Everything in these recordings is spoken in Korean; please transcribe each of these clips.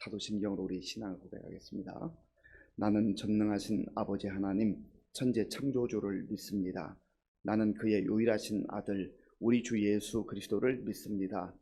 타도심경으로 우리 신앙을 고백하겠습니다. 나는 전능하신 아버지 하나님 천재 창조주를 믿습니다. 나는 그의 유일하신 아들 우리 주 예수 그리스도를 믿습니다.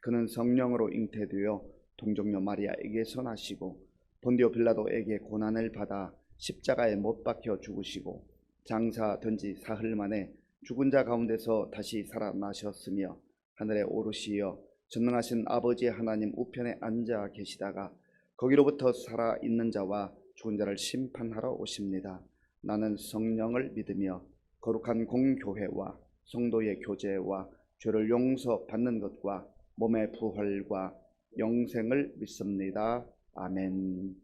그는 성령으로 잉태되어 동정녀 마리아에게서 나시고 본디오 빌라도에게 고난을 받아 십자가에 못 박혀 죽으시고 장사된 지 사흘 만에 죽은 자 가운데서 다시 살아나셨으며 하늘에 오르시어 전능하신 아버지 하나님 우편에 앉아 계시다가 거기로부터 살아있는 자와 죽은 자를 심판하러 오십니다. 나는 성령을 믿으며 거룩한 공교회와 성도의 교제와 죄를 용서받는 것과 몸의 부활과 영생을 믿습니다. 아멘.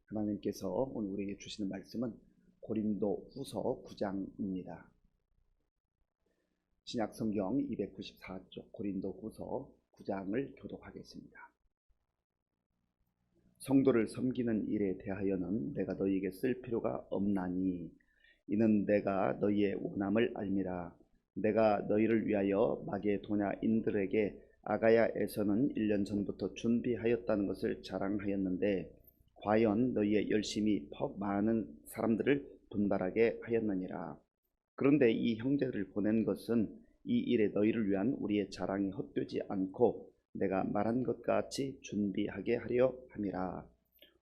하나님께서 오늘 우리에게 주시는 말씀은 고린도후서 9장입니다. 신약성경 294쪽 고린도후서 9장을 교독하겠습니다. 성도를 섬기는 일에 대하여는 내가 너희에게 쓸 필요가 없나니 이는 내가 너희의 원함을 알미라. 내가 너희를 위하여 마게도냐인들에게 아가야에서는 1년 전부터 준비하였다는 것을 자랑하였는데 과연 너희의 열심이 퍽 많은 사람들을 분발하게 하였느니라. 그런데 이 형제들을 보낸 것은 이 일에 너희를 위한 우리의 자랑이 헛되지 않고 내가 말한 것 같이 준비하게 하려 함이라.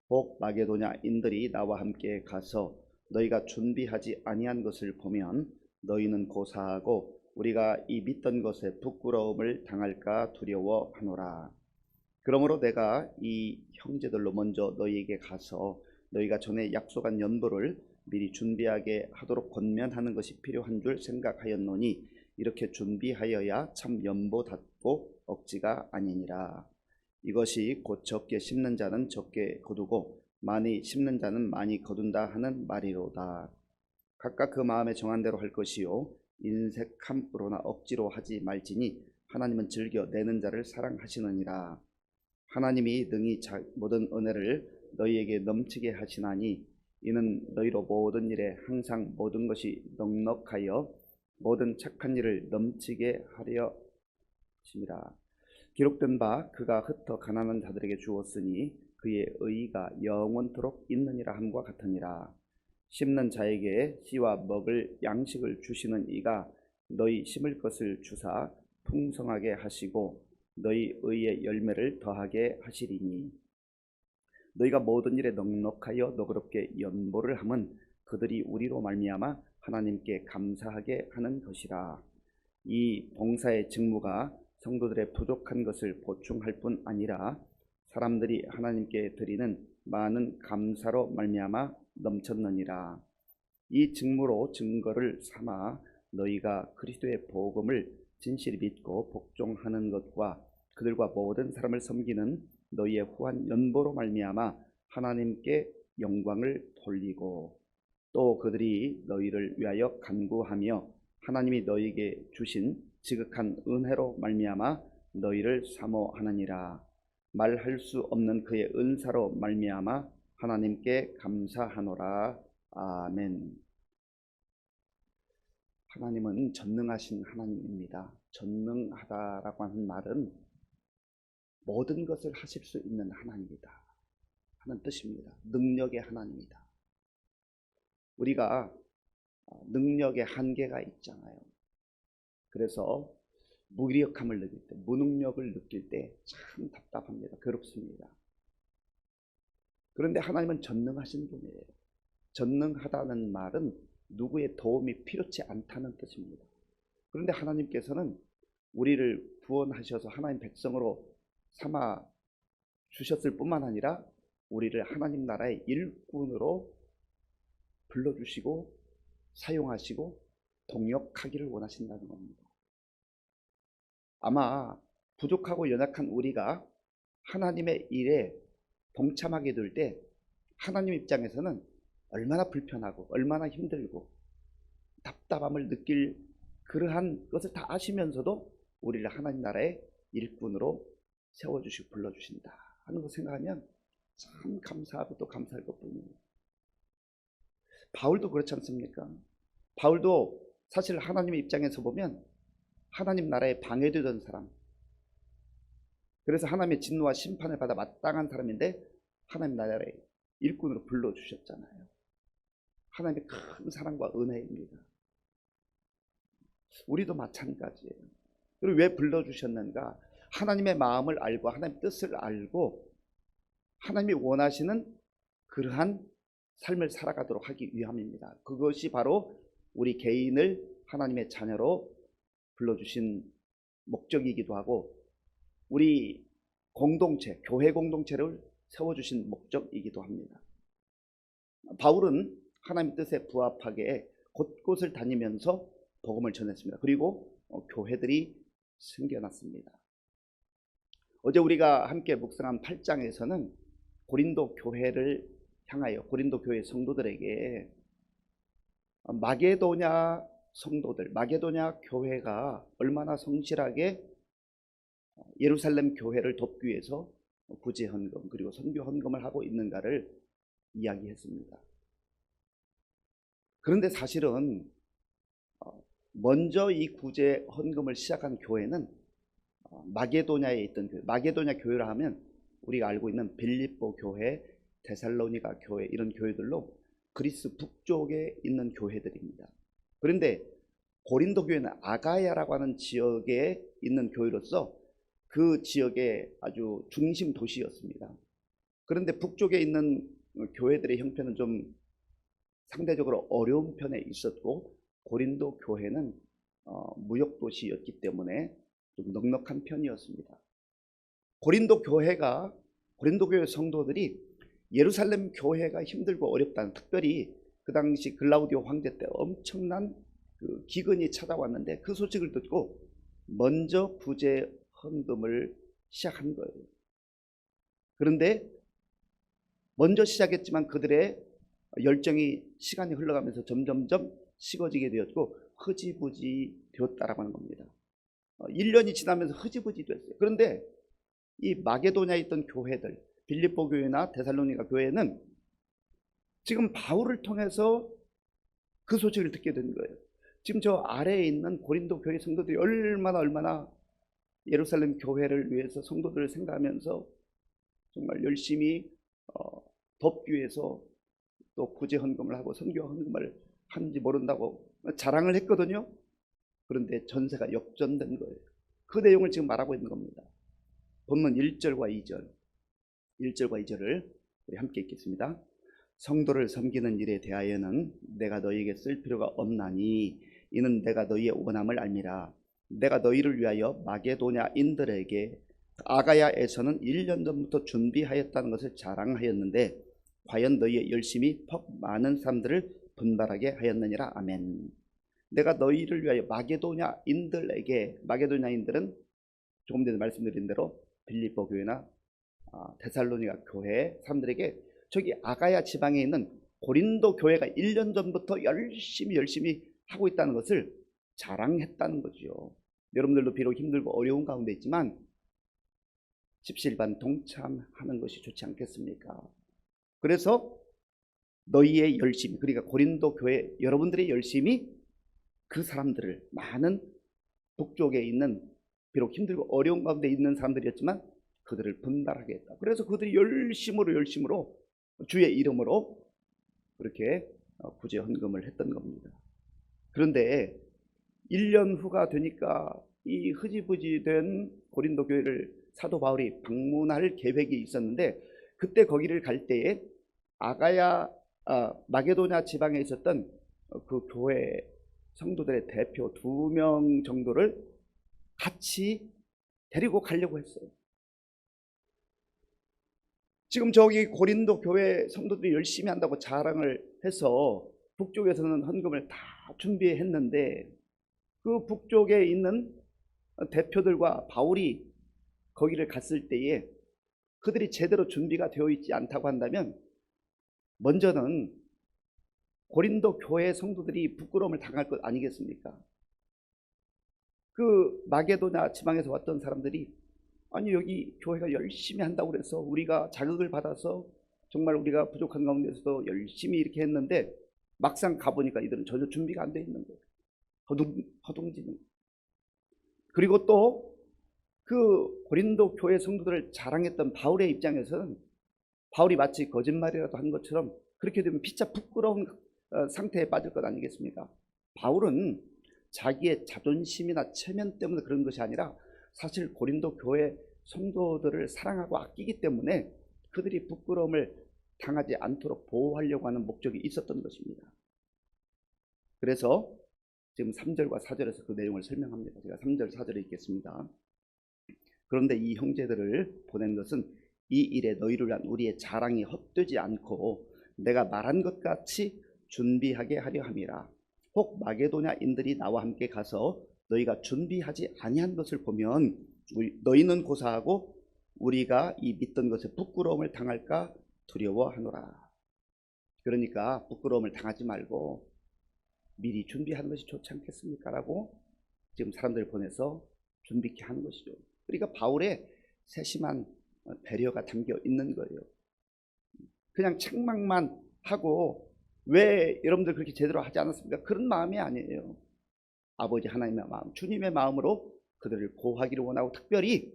혹 마게도냐인들이 나와 함께 가서 너희가 준비하지 아니한 것을 보면 너희는 고사하고 우리가 이 믿던 것에 부끄러움을 당할까 두려워하노라. 그러므로 내가 이 형제들로 먼저 너희에게 가서 너희가 전에 약속한 연보를 미리 준비하게 하도록 권면하는 것이 필요한 줄 생각하였노니 이렇게 준비하여야 참 연보답고 억지가 아니니라. 이것이 곧 적게 심는 자는 적게 거두고 많이 심는 자는 많이 거둔다 하는 말이로다. 각각 그 마음에 정한 대로 할 것이요 인색함으로나 억지로 하지 말지니 하나님은 즐겨 내는 자를 사랑하시느니라. 하나님이 능히 모든 은혜를 너희에게 넘치게 하시나니 이는 너희로 모든 일에 항상 모든 것이 넉넉하여 모든 착한 일을 넘치게 하려 하심이라. 기록된 바 그가 흩어 가난한 자들에게 주었으니 그의 의의가 영원토록 있느니라 함과 같으니라. 심는 자에게 씨와 먹을 양식을 주시는 이가 너희 심을 것을 주사 풍성하게 하시고 너희 의의 열매를 더하게 하시리니 너희가 모든 일에 넉넉하여 너그럽게 연보를 함은 그들이 우리로 말미암아 하나님께 감사하게 하는 것이라. 이 봉사의 직무가 성도들의 부족한 것을 보충할 뿐 아니라 사람들이 하나님께 드리는 많은 감사로 말미암아 넘쳤느니라. 이 직무로 증거를 삼아 너희가 그리스도의 복음을 진실히 믿고 복종하는 것과 그들과 모든 사람을 섬기는 너희의 후한 연보로 말미암아 하나님께 영광을 돌리고 또 그들이 너희를 위하여 간구하며 하나님이 너희에게 주신 지극한 은혜로 말미암아 너희를 사모하느니라. 말할 수 없는 그의 은사로 말미암아 하나님께 감사하노라. 아멘. 하나님은 전능하신 하나님입니다. 전능하다라고 하는 말은 모든 것을 하실 수 있는 하나님이다 하는 뜻입니다. 능력의 하나님이다. 우리가 능력의 한계가 있잖아요. 그래서 무기력함을 느낄 때, 무능력을 느낄 때 참 답답합니다. 괴롭습니다. 그런데 하나님은 전능하신 분이에요. 전능하다는 말은 누구의 도움이 필요치 않다는 뜻입니다. 그런데 하나님께서는 우리를 구원하셔서 하나님 백성으로 삼아 주셨을 뿐만 아니라 우리를 하나님 나라의 일꾼으로 불러주시고 사용하시고 동역하기를 원하신다는 겁니다. 아마 부족하고 연약한 우리가 하나님의 일에 동참하게 될 때 하나님 입장에서는 얼마나 불편하고 얼마나 힘들고 답답함을 느낄 그러한 것을 다 아시면서도 우리를 하나님 나라의 일꾼으로 세워주시고 불러주신다 하는 것 생각하면 참 감사하고 또 감사할 것뿐이에요. 바울도 그렇지 않습니까? 바울도 사실 하나님의 입장에서 보면 하나님 나라에 방해되던 사람, 그래서 하나님의 진노와 심판을 받아 마땅한 사람인데 하나님 나라의 일꾼으로 불러주셨잖아요. 하나님의 큰 사랑과 은혜입니다. 우리도 마찬가지예요. 그리고 왜 불러주셨는가? 하나님의 마음을 알고 하나님의 뜻을 알고 하나님이 원하시는 그러한 삶을 살아가도록 하기 위함입니다. 그것이 바로 우리 개인을 하나님의 자녀로 불러주신 목적이기도 하고 우리 공동체, 교회 공동체를 세워주신 목적이기도 합니다. 바울은 하나님의 뜻에 부합하게 곳곳을 다니면서 복음을 전했습니다. 그리고 교회들이 생겨났습니다. 어제 우리가 함께 묵상한 8장에서는 고린도 교회를 향하여 고린도 교회 성도들에게 마게도냐 성도들, 마게도냐 교회가 얼마나 성실하게 예루살렘 교회를 돕기 위해서 구제 헌금 그리고 선교 헌금을 하고 있는가를 이야기했습니다. 그런데 사실은 먼저 이 구제 헌금을 시작한 교회는 마게도냐에 있던 교회, 마게도냐 교회라 하면 우리가 알고 있는 빌립보 교회, 데살로니가 교회 이런 교회들로 그리스 북쪽에 있는 교회들입니다. 그런데 고린도 교회는 아가야라고 하는 지역에 있는 교회로서 그 지역의 아주 중심 도시였습니다. 그런데 북쪽에 있는 교회들의 형편은 좀 상대적으로 어려운 편에 있었고 고린도 교회는 무역 도시였기 때문에 좀 넉넉한 편이었습니다. 고린도 교회 성도들이 예루살렘 교회가 힘들고 어렵다는, 특별히 그 당시 글라우디오 황제 때 엄청난 그 기근이 찾아왔는데 그 소식을 듣고 먼저 구제 헌금을 시작한 거예요. 그런데 먼저 시작했지만 그들의 열정이 시간이 흘러가면서 점점점 식어지게 되었고 흐지부지 되었다라고 하는 겁니다. 1년이 지나면서 흐지부지 됐어요. 그런데 이 마게도냐에 있던 교회들, 빌립보 교회나 데살로니가 교회는 지금 바울을 통해서 그 소식을 듣게 된 거예요. 지금 저 아래에 있는 고린도 교회 성도들이 얼마나 예루살렘 교회를 위해서 성도들을 생각하면서 정말 열심히 돕기 위해서 또 구제 헌금을 하고 선교 헌금을 하는지 모른다고 자랑을 했거든요. 그런데 전세가 역전된 거예요. 그 내용을 지금 말하고 있는 겁니다. 본문 1절과 2절을 우리 함께 읽겠습니다. 성도를 섬기는 일에 대하여는 내가 너희에게 쓸 필요가 없나니 이는 내가 너희의 원함을 알미라. 내가 너희를 위하여 마게도냐인들에게 아가야에서는 1년 전부터 준비하였다는 것을 자랑하였는데 과연 너희의 열심이 퍽 많은 사람들을 분발하게 하였느니라. 아멘. 내가 너희를 위하여 마게도냐인들에게, 마게도냐인들은 조금 전에 말씀드린 대로 빌립보 교회나 데살로니가 교회 사람들에게 저기 아가야 지방에 있는 고린도 교회가 1년 전부터 열심히 하고 있다는 것을 자랑했다는 거죠. 여러분들도 비록 힘들고 어려운 가운데 있지만 십시일반 동참하는 것이 좋지 않겠습니까? 그래서 너희의 열심, 그러니까 고린도 교회 여러분들의 열심이 그 사람들을, 많은 북쪽에 있는 비록 힘들고 어려운 가운데 있는 사람들이었지만 그들을 분발하게 했다. 그래서 그들이 열심으로 주의 이름으로 그렇게 구제 헌금을 했던 겁니다. 그런데 1년 후가 되니까 이 흐지부지 된 고린도 교회를 사도 바울이 방문할 계획이 있었는데 그때 거기를 갈 때에 아가야 마게도냐 지방에 있었던 그 교회 성도들의 대표 2명 정도를 같이 데리고 가려고 했어요. 지금 저기 고린도 교회 성도들이 열심히 한다고 자랑을 해서 북쪽에서는 헌금을 다 준비했는데 그 북쪽에 있는 대표들과 바울이 거기를 갔을 때에 그들이 제대로 준비가 되어 있지 않다고 한다면 먼저는 고린도 교회 성도들이 부끄러움을 당할 것 아니겠습니까? 그 마게도냐 지방에서 왔던 사람들이 아니 여기 교회가 열심히 한다고 그래서 우리가 자극을 받아서 정말 우리가 부족한 가운데서도 열심히 이렇게 했는데 막상 가보니까 이들은 전혀 준비가 안 돼 있는 거예요. 허둥지둥. 그리고 또 그 고린도 교회 성도들을 자랑했던 바울의 입장에서는 바울이 마치 거짓말이라도 한 것처럼 그렇게 되면 피차 부끄러운 상태에 빠질 것 아니겠습니까? 바울은 자기의 자존심이나 체면 때문에 그런 것이 아니라 사실 고린도 교회 성도들을 사랑하고 아끼기 때문에 그들이 부끄러움을 당하지 않도록 보호하려고 하는 목적이 있었던 것입니다. 그래서 지금 3절과 4절에서 그 내용을 설명합니다. 제가 3절 4절에 읽겠습니다. 그런데 이 형제들을 보낸 것은 이 일에 너희를 위한 우리의 자랑이 헛되지 않고 내가 말한 것 같이 준비하게 하려 함이라. 혹 마게도냐인들이 나와 함께 가서 너희가 준비하지 아니한 것을 보면 너희는 고사하고 우리가 이 믿던 것에 부끄러움을 당할까 두려워하노라. 그러니까 부끄러움을 당하지 말고 미리 준비하는 것이 좋지 않겠습니까? 라고 지금 사람들을 보내서 준비케 하는 것이죠. 그러니까 바울의 세심한 배려가 담겨 있는 거예요. 그냥 책망만 하고 왜 여러분들 그렇게 제대로 하지 않았습니까? 그런 마음이 아니에요. 아버지 하나님의 마음, 주님의 마음으로 그들을 보호하기를 원하고 특별히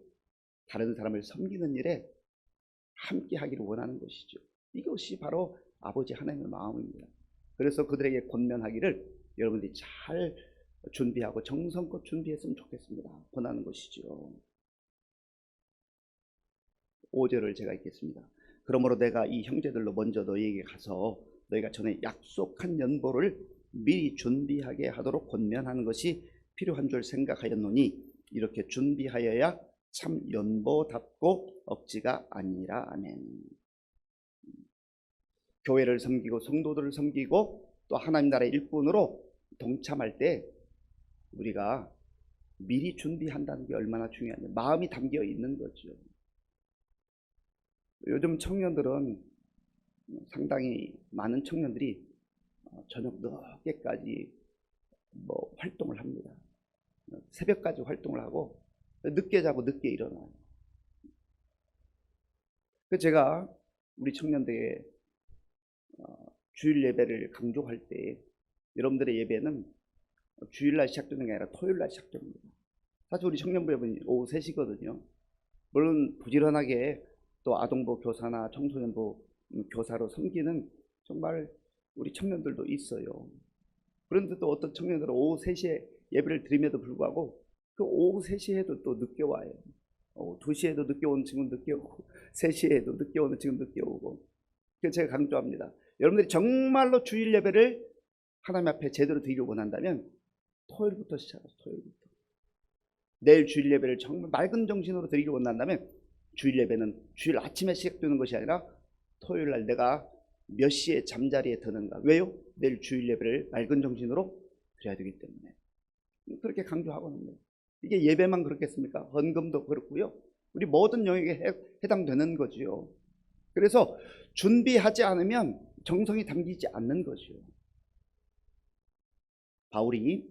다른 사람을 섬기는 일에 함께 하기를 원하는 것이죠. 이것이 바로 아버지 하나님의 마음입니다. 그래서 그들에게 권면하기를 여러분들이 잘 준비하고 정성껏 준비했으면 좋겠습니다. 권하는 것이죠. 5절을 제가 읽겠습니다. 그러므로 내가 이 형제들로 먼저 너희에게 가서 너희가 전에 약속한 연보를 미리 준비하게 하도록 권면하는 것이 필요한 줄 생각하였노니 이렇게 준비하여야 참 연보답고 억지가 아니라. 아멘. 교회를 섬기고 성도들을 섬기고 또 하나님 나라의 일꾼으로 동참할 때 우리가 미리 준비한다는 게 얼마나 중요한지 마음이 담겨 있는 거죠. 요즘 청년들은 상당히 많은 청년들이 저녁 늦게까지 활동을 합니다. 새벽까지 활동을 하고 늦게 자고 늦게 일어나요. 그래서 제가 우리 청년들에게 주일 예배를 강조할 때 여러분들의 예배는 주일날 시작되는 게 아니라 토요일날 시작됩니다. 사실 우리 청년부 예배는 오후 3시거든요. 물론 부지런하게 또 아동부 교사나 청소년부 교사로 섬기는 정말 우리 청년들도 있어요. 그런데 또 어떤 청년들은 오후 3시에 예배를 드림에도 불구하고 그 오후 3시에도 또 늦게 와요. 2시에도 늦게 오는 친구는 늦게 오고 3시에도 늦게 오는 친구는 늦게 오고. 그래서 제가 강조합니다. 여러분들이 정말로 주일 예배를 하나님 앞에 제대로 드리길 원한다면 토요일부터 시작하세요. 토요일부터. 내일 주일 예배를 정말 맑은 정신으로 드리길 원한다면 주일 예배는 주일 아침에 시작되는 것이 아니라 토요일날 내가 몇 시에 잠자리에 드는가. 왜요? 내일 주일 예배를 맑은 정신으로 드려야 되기 때문에. 그렇게 강조하거든요. 이게 예배만 그렇겠습니까? 헌금도 그렇고요. 우리 모든 영역에 해당되는 거지요. 그래서 준비하지 않으면 정성이 담기지 않는 거죠. 바울이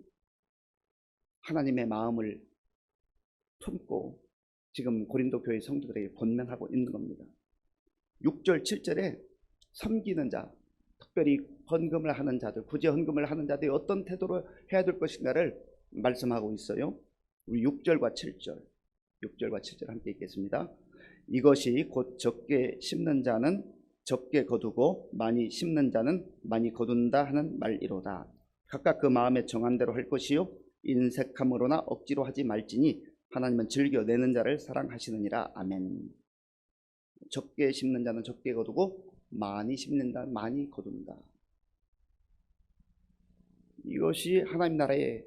하나님의 마음을 품고 지금 고린도 교회 성도들에게 권면하고 있는 겁니다. 6절 7절에 섬기는 자, 특별히 헌금을 하는 자들, 구제 헌금을 하는 자들이 어떤 태도로 해야 될 것인가를 말씀하고 있어요. 우리 6절과 7절 함께 읽겠습니다. 이것이 곧 적게 심는 자는 적게 거두고 많이 심는 자는 많이 거둔다 하는 말이로다. 각각 그 마음에 정한 대로 할 것이요 인색함으로나 억지로 하지 말지니 하나님은 즐겨 내는 자를 사랑하시느니라. 아멘. 적게 심는 자는 적게 거두고 많이 심는 자는 많이 거둔다. 이것이 하나님 나라의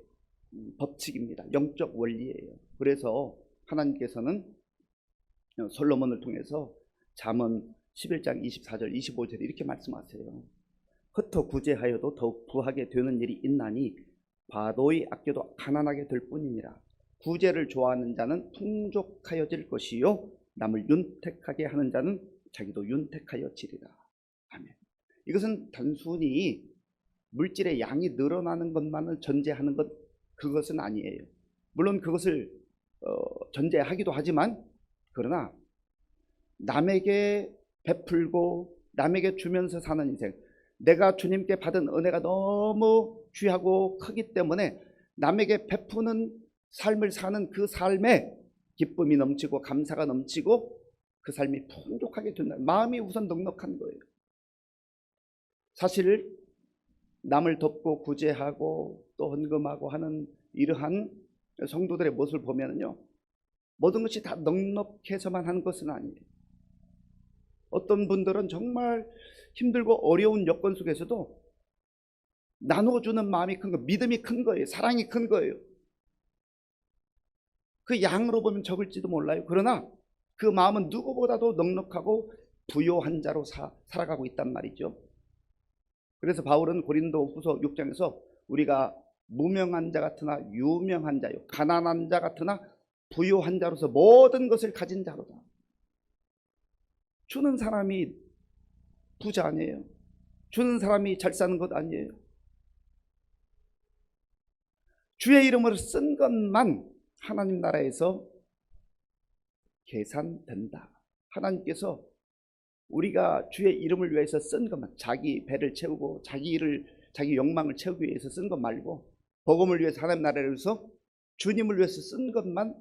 법칙입니다. 영적 원리예요. 그래서 하나님께서는 솔로몬을 통해서 잠언 11장 24절 25절 이렇게 말씀하세요. 흩어 구제하여도 더욱 부하게 되는 일이 있나니 과도히 아껴도 가난하게 될 뿐이니라. 구제를 좋아하는 자는 풍족하여질 것이요 남을 윤택하게 하는 자는 자기도 윤택하여지리라. 아멘. 이것은 단순히 물질의 양이 늘어나는 것만을 전제하는 것, 그것은 아니에요. 물론 그것을 전제하기도 하지만 그러나 남에게 베풀고 남에게 주면서 사는 인생, 내가 주님께 받은 은혜가 너무 귀하고 크기 때문에 남에게 베푸는 삶을 사는 그 삶에 기쁨이 넘치고 감사가 넘치고 그 삶이 풍족하게 된다. 마음이 우선 넉넉한 거예요. 사실 남을 돕고 구제하고 또 헌금하고 하는 이러한 성도들의 모습을 보면요, 모든 것이 다 넉넉해서만 하는 것은 아니에요. 어떤 분들은 정말 힘들고 어려운 여건 속에서도 나눠주는 마음이 큰 거, 믿음이 큰 거예요. 사랑이 큰 거예요. 그 양으로 보면 적을지도 몰라요. 그러나 그 마음은 누구보다도 넉넉하고 부요한 자로 살아가고 있단 말이죠. 그래서 바울은 고린도후서 6장에서 우리가 무명한 자 같으나 유명한 자요, 가난한 자 같으나 부요한 자로서 모든 것을 가진 자로다. 주는 사람이 부자 아니에요. 주는 사람이 잘 사는 것 아니에요. 주의 이름으로 쓴 것만 하나님 나라에서 계산된다. 하나님께서 우리가 주의 이름을 위해서 쓴 것만, 자기 배를 채우고 자기 욕망을 채우기 위해서 쓴 것 말고 복음을 위해서, 하나님 나라를 위해서, 주님을 위해서 쓴 것만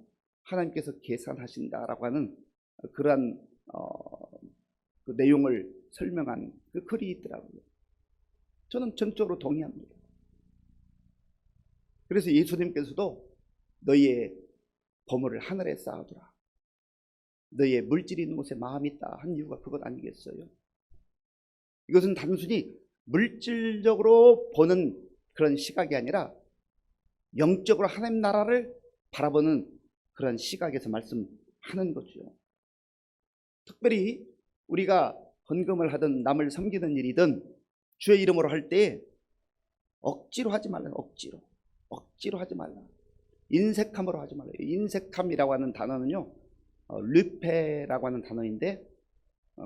하나님께서 계산하신다라고 하는 그러한 그 내용을 설명한 그 글이 있더라고요. 저는 전적으로 동의합니다. 그래서 예수님께서도 너희의 보물을 하늘에 쌓아두라, 너희의 물질이 있는 곳에 마음이 있다 한 이유가 그것 아니겠어요? 이것은 단순히 물질적으로 보는 그런 시각이 아니라 영적으로 하나님 나라를 바라보는 그런 시각에서 말씀하는 거죠. 특별히 우리가 헌금을 하든 남을 섬기는 일이든 주의 이름으로 할 때 억지로 하지 말라. 억지로 하지 말라. 인색함으로 하지 말라. 인색함이라고 하는 단어는요, 르페라고 하는 단어인데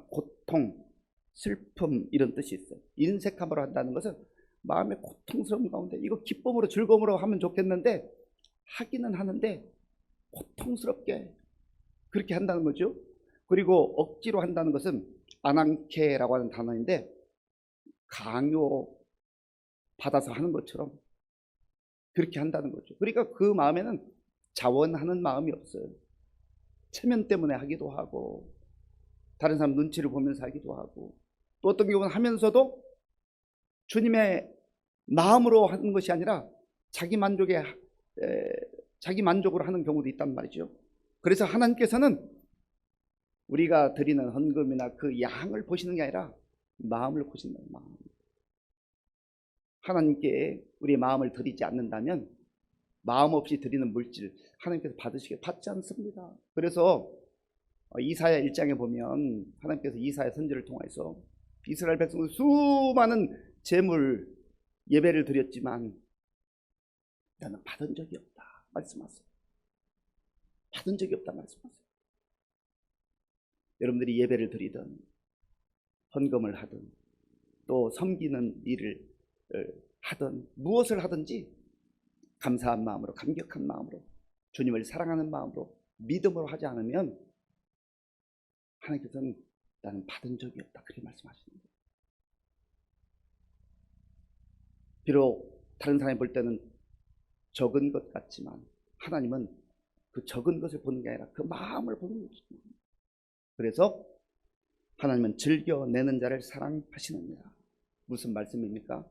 고통, 슬픔 이런 뜻이 있어요. 인색함으로 한다는 것은 마음의 고통스러움 가운데 이거 기쁨으로 즐거움으로 하면 좋겠는데 하기는 하는데 고통스럽게 그렇게 한다는 거죠. 그리고 억지로 한다는 것은 아난케라고 하는 단어인데 강요 받아서 하는 것처럼 그렇게 한다는 거죠. 그러니까 그 마음에는 자원하는 마음이 없어요. 체면 때문에 하기도 하고 다른 사람 눈치를 보면서 하기도 하고 또 어떤 경우는 하면서도 주님의 마음으로 하는 것이 아니라 자기 만족으로 하는 경우도 있단 말이죠. 그래서 하나님께서는 우리가 드리는 헌금이나 그 양을 보시는 게 아니라 마음을 보신다는 마음. 하나님께 우리의 마음을 드리지 않는다면 마음 없이 드리는 물질 하나님께서 받지 않습니다. 그래서 이사야 1장에 보면 하나님께서 이사야 선지를 통해서 이스라엘 백성들 수많은 제물 예배를 드렸지만 나는 받은 적이 없다 말씀하세요. 받은 적이 없다 말씀하세요. 여러분들이 예배를 드리든 헌금을 하든 또 섬기는 일을 하든 무엇을 하든지 감사한 마음으로, 감격한 마음으로, 주님을 사랑하는 마음으로, 믿음으로 하지 않으면 하나님께서는 나는 받은 적이 없다 그렇게 말씀하시는 거예요. 비록 다른 사람이 볼 때는 적은 것 같지만 하나님은 그 적은 것을 보는 게 아니라 그 마음을 보는 거죠. 그래서 하나님은 즐겨내는 자를 사랑하시느니라. 무슨 말씀입니까?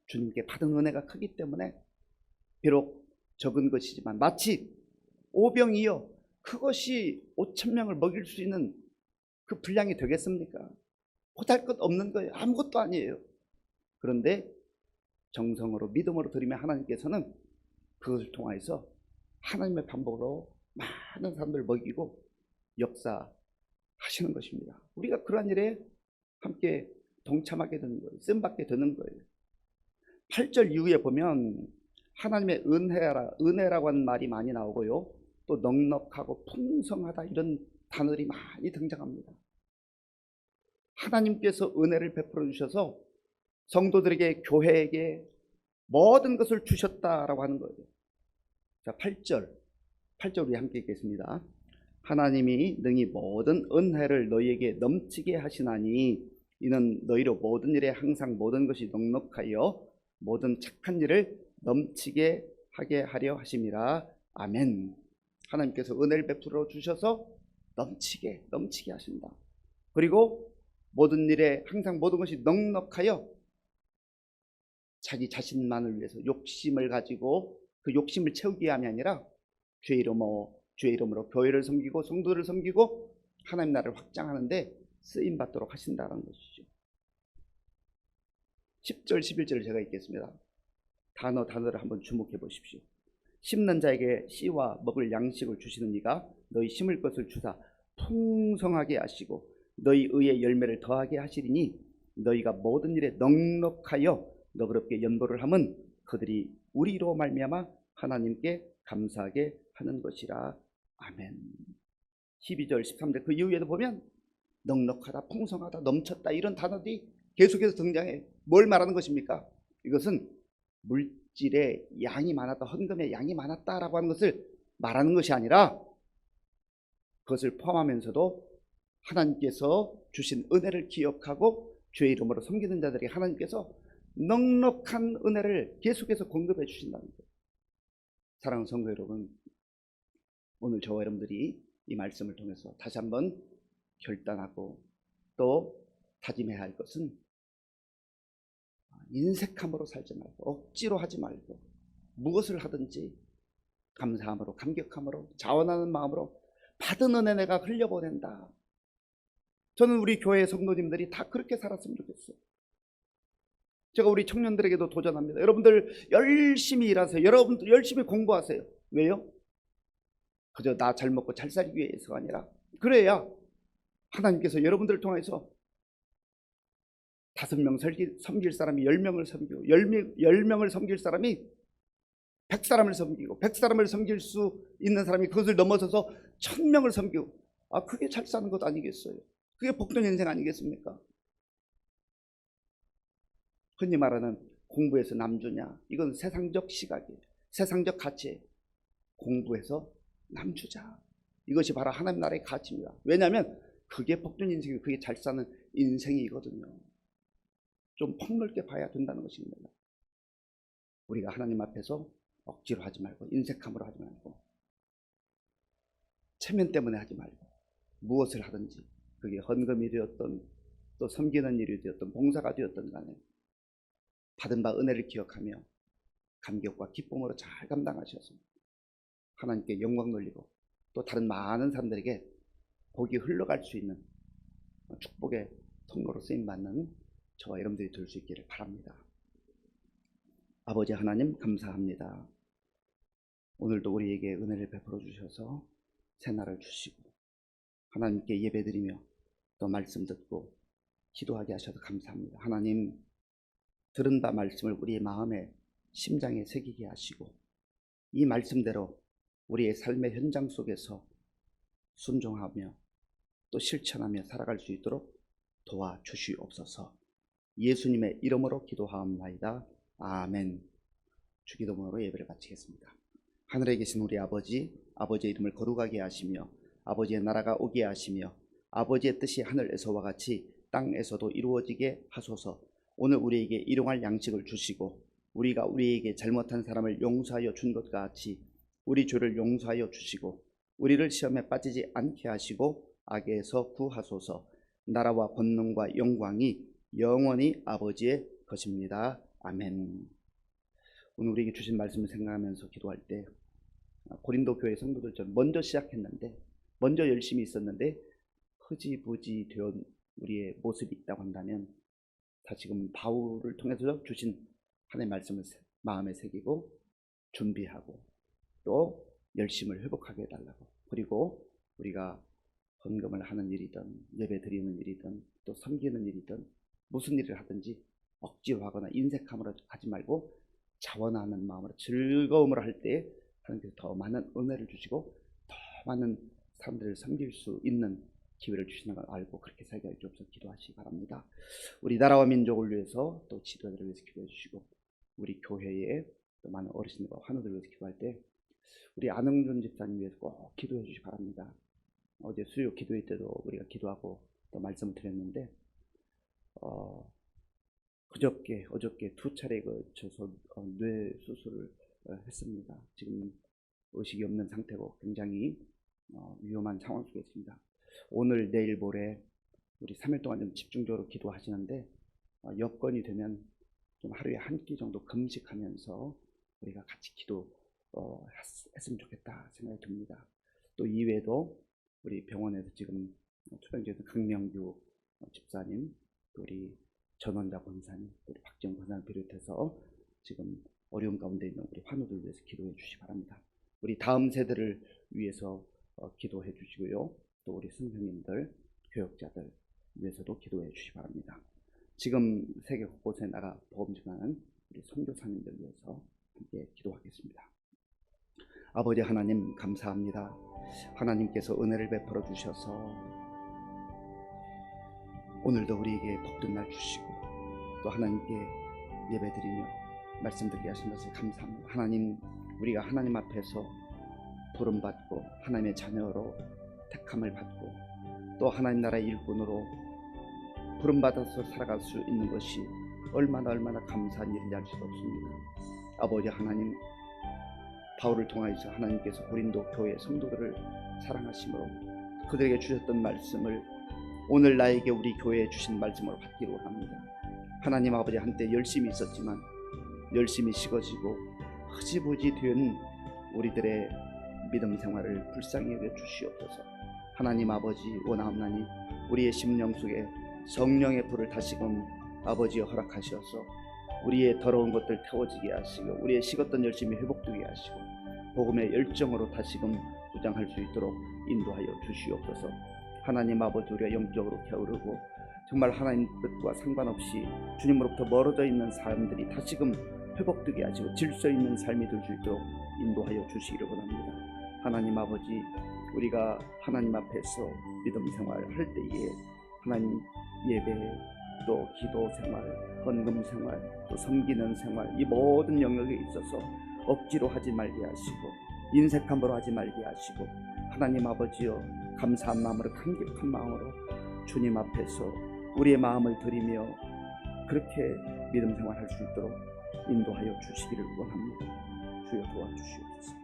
주님께 받은 은혜가 크기 때문에 비록 적은 것이지만 마치 오병이어 그것이 5,000명을 먹일 수 있는 그 분량이 되겠습니까? 보잘 것 없는 거예요. 아무것도 아니에요. 그런데 정성으로 믿음으로 드리면 하나님께서는 그것을 통해서 하나님의 방법으로 많은 사람들을 먹이고 역사하시는 것입니다. 우리가 그러한 일에 함께 동참하게 되는 거예요. 쓰임받게 되는 거예요. 8절 이후에 보면 하나님의 은혜라고 하는 말이 많이 나오고요. 또 넉넉하고 풍성하다 이런 단어들이 많이 등장합니다. 하나님께서 은혜를 베풀어 주셔서 성도들에게, 교회에게 모든 것을 주셨다라고 하는 거예요. 자, 8절 우리 함께 읽겠습니다. 하나님이 능히 모든 은혜를 너희에게 넘치게 하시나니 이는 너희로 모든 일에 항상 모든 것이 넉넉하여 모든 착한 일을 넘치게 하게 하려 하심이라. 아멘. 하나님께서 은혜를 베풀어 주셔서 넘치게 하신다. 그리고 모든 일에 항상 모든 것이 넉넉하여 자기 자신만을 위해서 욕심을 가지고 그 욕심을 채우기 위함이 아니라 주의 이름으로 교회를 섬기고 성도를 섬기고 하나님 나라를 확장하는데 쓰임 받도록 하신다는 것이죠. 10절 11절을 제가 읽겠습니다. 단어를 한번 주목해 보십시오. 심는 자에게 씨와 먹을 양식을 주시는 이가 너희 심을 것을 주사 풍성하게 하시고 너희 의의 열매를 더하게 하시리니 너희가 모든 일에 넉넉하여 너그럽게 연보를 함은 그들이 우리로 말미암아 하나님께 감사하게 하는 것이라. 아멘. 12절 13절 그 이후에도 보면 넉넉하다, 풍성하다, 넘쳤다 이런 단어들이 계속해서 등장해. 뭘 말하는 것입니까? 이것은 물질의 양이 많았다, 헌금의 양이 많았다라고 하는 것을 말하는 것이 아니라 그것을 포함하면서도 하나님께서 주신 은혜를 기억하고 주의 이름으로 섬기는 자들에게 하나님께서 넉넉한 은혜를 계속해서 공급해 주신다는 거예요. 사랑하는 성도 여러분, 오늘 저와 여러분들이 이 말씀을 통해서 다시 한번 결단하고 또 다짐해야 할 것은 인색함으로 살지 말고 억지로 하지 말고 무엇을 하든지 감사함으로 감격함으로 자원하는 마음으로 받은 은혜 내가 흘려보낸다. 저는 우리 교회 성도님들이 다 그렇게 살았으면 좋겠어요. 제가 우리 청년들에게도 도전합니다. 여러분들 열심히 일하세요. 여러분들 열심히 공부하세요. 왜요? 그저 나 잘 먹고 잘 살기 위해서가 아니라 그래야 하나님께서 여러분들을 통해서 5명 섬길 사람이 10명을 섬기고 10명을 섬길 사람이 100사람을 섬기고 100사람을 섬길 수 있는 사람이 그것을 넘어서서 1000명을 섬기고 그게 잘 사는 것 아니겠어요? 그게 복된 인생 아니겠습니까? 흔히 말하는 공부해서 남주냐, 이건 세상적 시각이에요. 세상적 가치. 공부해서 남주자, 이것이 바로 하나님 나라의 가치입니다. 왜냐하면 그게 복된 인생이고 그게 잘 사는 인생이거든요. 좀 폭넓게 봐야 된다는 것입니다. 우리가 하나님 앞에서 억지로 하지 말고 인색함으로 하지 말고 체면 때문에 하지 말고 무엇을 하든지 그게 헌금이 되었던 또 섬기는 일이 되었던 봉사가 되었던 간에 받은 바 은혜를 기억하며 감격과 기쁨으로 잘 감당하셔서 하나님께 영광 돌리고 또 다른 많은 사람들에게 복이 흘러갈 수 있는 축복의 통로로 쓰임받는 저와 여러분들이 될 수 있기를 바랍니다. 아버지 하나님 감사합니다. 오늘도 우리에게 은혜를 베풀어 주셔서 새날을 주시고 하나님께 예배드리며 또 말씀 듣고 기도하게 하셔서 감사합니다. 하나님, 들은 바 말씀을 우리의 마음에 심장에 새기게 하시고 이 말씀대로 우리의 삶의 현장 속에서 순종하며 또 실천하며 살아갈 수 있도록 도와주시옵소서. 예수님의 이름으로 기도하옵나이다. 아멘. 주기도문으로 예배를 마치겠습니다. 하늘에 계신 우리 아버지, 아버지의 이름을 거룩하게 하시며 아버지의 나라가 오게 하시며 아버지의 뜻이 하늘에서와 같이 땅에서도 이루어지게 하소서. 오늘 우리에게 일용할 양식을 주시고 우리가 우리에게 잘못한 사람을 용서하여 준 것 같이 우리 죄를 용서하여 주시고 우리를 시험에 빠지지 않게 하시고 악에서 구하소서. 나라와 권능과 영광이 영원히 아버지의 것입니다. 아멘. 오늘 우리에게 주신 말씀을 생각하면서 기도할 때 고린도 교회 성도들처럼 먼저 시작했는데 먼저 열심히 있었는데 흐지부지 되어 우리의 모습이 있다고 한다면 지금 바울을 통해서 주신 하나님의 말씀을 마음에 새기고 준비하고 또 열심을 회복하게 해달라고, 그리고 우리가 헌금을 하는 일이든 예배 드리는 일이든 또 섬기는 일이든 무슨 일을 하든지 억지로 하거나 인색함으로 하지 말고 자원하는 마음으로 즐거움으로 할 때 하나님께서 더 많은 은혜를 주시고 더 많은 사람들을 섬길 수 있는 기회를 주시는 걸 알고 그렇게 살게 할 수 없어 기도하시기 바랍니다. 우리 나라와 민족을 위해서 또 지도자들을 위해서 기도해 주시고 우리 교회에 또 많은 어르신들과 환우들을 위해서 기도할 때 우리 안흥준 집사님 위해서 꼭 기도해 주시기 바랍니다. 어제 수요 기도회 때도 우리가 기도하고 또 말씀을 드렸는데 어저께 2차례 거쳐서 뇌 수술을 했습니다. 지금 의식이 없는 상태고 굉장히 위험한 상황 속에 있습니다. 오늘 내일 모레 우리 3일 동안 좀 집중적으로 기도하시는데 여건이 되면 좀 하루에 한 끼 정도 금식하면서 우리가 같이 기도 했으면 좋겠다 생각이 듭니다. 또 이외에도 우리 병원에서 지금 투병제에서 강명규 집사님, 또 우리 전원자 권사님, 또 우리 박지영 권사님 비롯해서 지금 어려운 가운데 있는 우리 환우들 위해서 기도해 주시기 바랍니다. 우리 다음 세대를 위해서 기도해 주시고요. 또 우리 선생님들, 교역자들 위해서도 기도해 주시기 바랍니다. 지금 세계 곳곳에 나가 복음 전하는 우리 선교사님들 위해서 함께 기도하겠습니다. 아버지 하나님 감사합니다. 하나님께서 은혜를 베풀어 주셔서 오늘도 우리에게 복된 날 주시고 또 하나님께 예배드리며 말씀드리게 하신 것을 감사합니다. 하나님, 우리가 하나님 앞에서 부름받고 하나님의 자녀로 택함을 받고 또 하나님 나라의 일꾼으로 부름받아서 살아갈 수 있는 것이 얼마나 감사한 일인지 알 수가 없습니다. 아버지 하나님, 바울을 통하여서 하나님께서 고린도 교회 성도들을 사랑하심으로 그들에게 주셨던 말씀을 오늘 나에게 우리 교회에 주신 말씀으로 받기로 합니다. 하나님 아버지, 한때 열심히 있었지만 열심히 식어지고 흐지부지 된 우리들의 믿음 생활을 불쌍히 여겨 주시옵소서. 하나님 아버지, 원하옵나니 우리의 심령 속에 성령의 불을 다시금 아버지여 허락하셔서 우리의 더러운 것들 태워지게 하시고 우리의 식었던 열심이 회복되게 하시고 복음의 열정으로 다시금 무장할 수 있도록 인도하여 주시옵소서. 하나님 아버지, 우리가 영적으로 게으르고 정말 하나님 뜻과 상관없이 주님으로부터 멀어져 있는 사람들이 다시금 회복되게 하시고 질서 있는 삶이 될 수 있도록 인도하여 주시기를 원합니다. 하나님 아버지, 우리가 하나님 앞에서 믿음 생활을 할 때에 하나님 예배, 또 기도 생활, 헌금 생활, 또 섬기는 생활, 이 모든 영역에 있어서 억지로 하지 말게 하시고 인색함으로 하지 말게 하시고 하나님 아버지여 감사한 마음으로, 감격한 마음으로 주님 앞에서 우리의 마음을 드리며 그렇게 믿음 생활할 수 있도록 인도하여 주시기를 원합니다. 주여 도와주시옵소서.